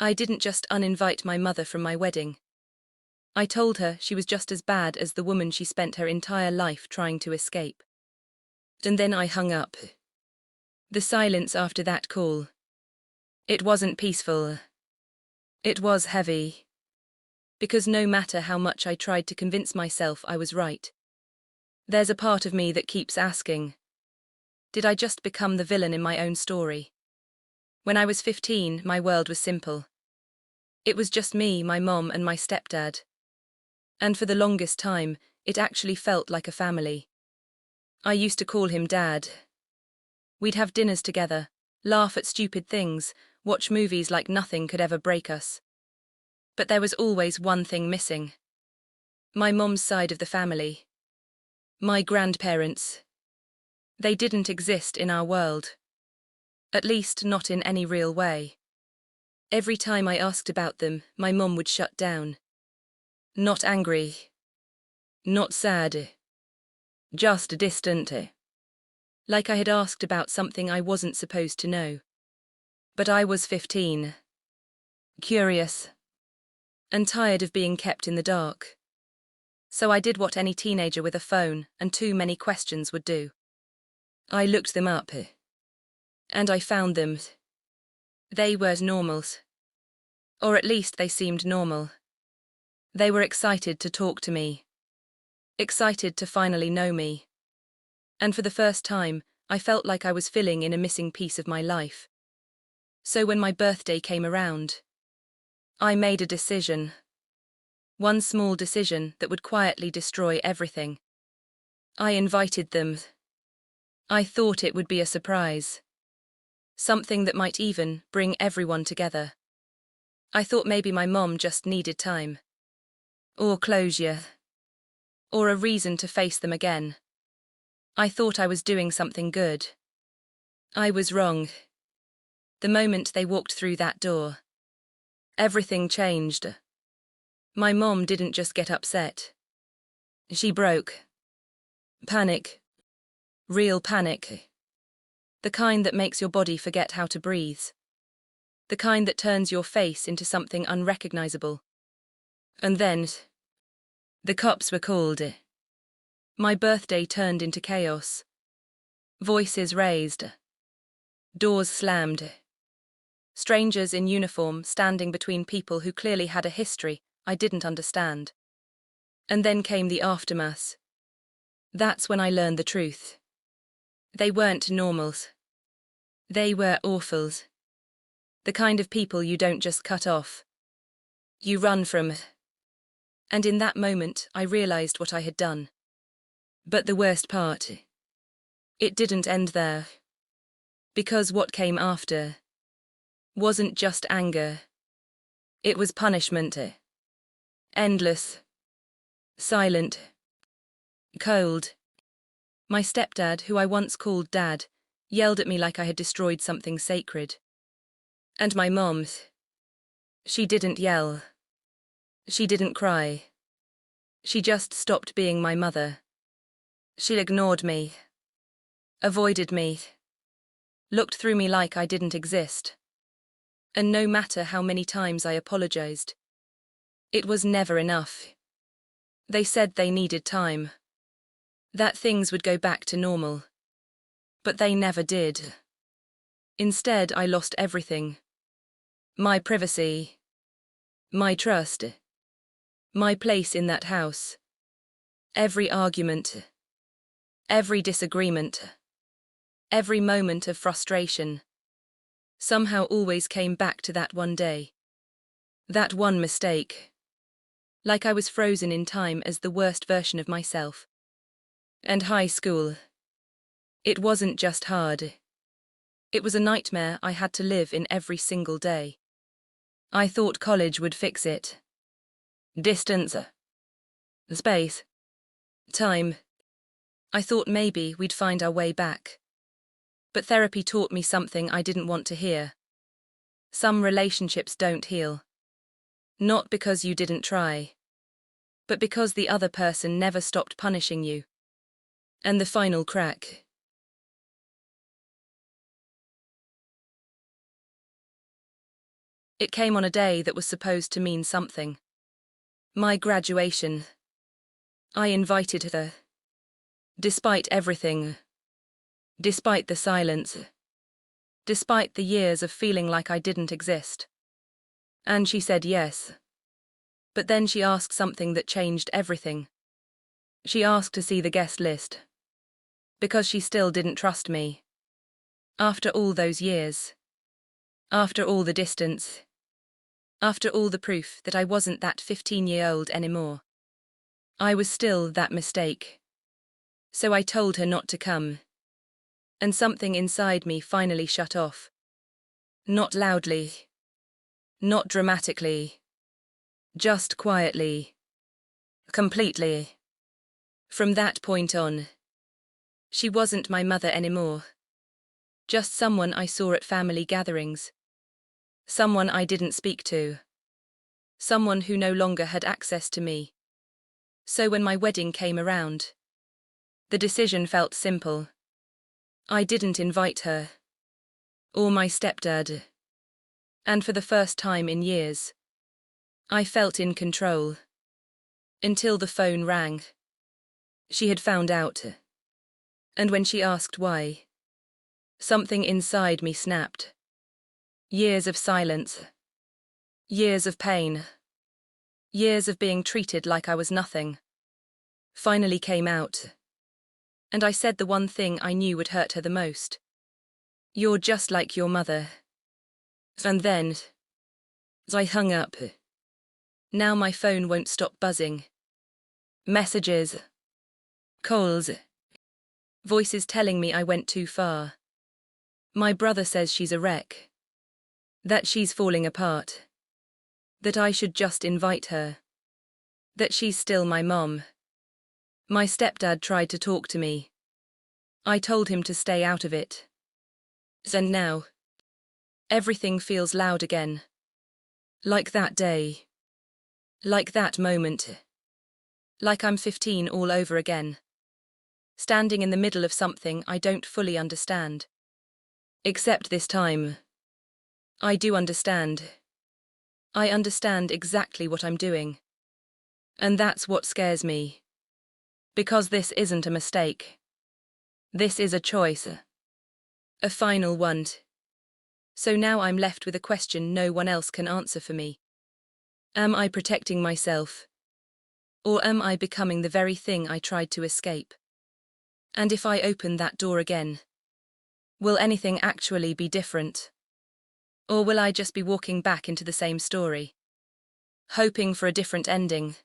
I didn't just uninvite my mother from my wedding. I told her she was just as bad as the woman she spent her entire life trying to escape. And then I hung up. The silence after that call. It wasn't peaceful. It was heavy. Because no matter how much I tried to convince myself I was right, there's a part of me that keeps asking, did I just become the villain in my own story? When I was 15, my world was simple. It was just me, my mom, and my stepdad. And for the longest time, it actually felt like a family. I used to call him Dad. We'd have dinners together, laugh at stupid things, watch movies like nothing could ever break us. But there was always one thing missing. My mom's side of the family. My grandparents. They didn't exist in our world. At least not in any real way. Every time I asked about them, my mom would shut down. Not angry. Not sad. Just distant. Like I had asked about something I wasn't supposed to know. But I was 15. Curious. And tired of being kept in the dark. So I did what any teenager with a phone and too many questions would do. I looked them up. And I found them. They were normals. Or at least they seemed normal. They were excited to talk to me. Excited to finally know me. And for the first time, I felt like I was filling in a missing piece of my life. So when my birthday came around, I made a decision. One small decision that would quietly destroy everything. I invited them. I thought it would be a surprise. Something that might even bring everyone together. I thought maybe my mom just needed time. Or closure. Or a reason to face them again. I thought I was doing something good. I was wrong. The moment they walked through that door, everything changed. My mom didn't just get upset. She broke. Panic. Real panic. The kind that makes your body forget how to breathe. The kind that turns your face into something unrecognizable. And then, the cops were called. My birthday turned into chaos. Voices raised. Doors slammed. Strangers in uniform standing between people who clearly had a history I didn't understand. And then came the aftermath. That's when I learned the truth. They weren't normals. They were awfuls. The kind of people you don't just cut off. You run from. And in that moment, I realized what I had done. But the worst part, it didn't end there. Because what came after wasn't just anger. It was punishment. Endless. Silent. Cold. My stepdad, who I once called Dad, yelled at me like I had destroyed something sacred. And my mom, she didn't yell. She didn't cry. She just stopped being my mother. She ignored me. Avoided me. Looked through me like I didn't exist. And no matter how many times I apologized, it was never enough. They said they needed time. That things would go back to normal. But they never did. Instead, I lost everything. My privacy. My trust. My place in that house. Every argument. Every disagreement. Every moment of frustration. Somehow always came back to that one day. That one mistake. Like I was frozen in time as the worst version of myself. And high school. It wasn't just hard. It was a nightmare I had to live in every single day. I thought college would fix it. Distance. Space. Time. I thought maybe we'd find our way back. But therapy taught me something I didn't want to hear. Some relationships don't heal. Not because you didn't try. But because the other person never stopped punishing you. And the final crack. It came on a day that was supposed to mean something. My graduation. I invited her. Despite everything. Despite the silence. Despite the years of feeling like I didn't exist. And she said yes. But then she asked something that changed everything. She asked to see the guest list. Because she still didn't trust me. After all those years. After all the distance. After all the proof that I wasn't that 15-year-old anymore. I was still that mistake. So I told her not to come. And something inside me finally shut off. Not loudly. Not dramatically. Just quietly. Completely. From that point on. She wasn't my mother anymore. Just someone I saw at family gatherings. Someone I didn't speak to. Someone who no longer had access to me. So when my wedding came around, the decision felt simple. I didn't invite her. Or my stepdad. And for the first time in years, I felt in control. Until the phone rang. She had found out. And when she asked why, something inside me snapped. Years of silence. Years of pain. Years of being treated like I was nothing. Finally came out. And I said the one thing I knew would hurt her the most. You're just like your mother. And then, as I hung up. Now my phone won't stop buzzing. Messages. Calls. Voices telling me I went too far. My brother says she's a wreck. That she's falling apart. That I should just invite her. That she's still my mom. My stepdad tried to talk to me. I told him to stay out of it. And now, everything feels loud again. Like that day. Like that moment. Like I'm 15 all over again. Standing in the middle of something I don't fully understand. Except this time. I do understand. I understand exactly what I'm doing. And that's what scares me. Because this isn't a mistake. This is a choice. A final one. So now I'm left with a question no one else can answer for me. Am I protecting myself? Or am I becoming the very thing I tried to escape? And if I open that door again, will anything actually be different? Or will I just be walking back into the same story? Hoping for a different ending?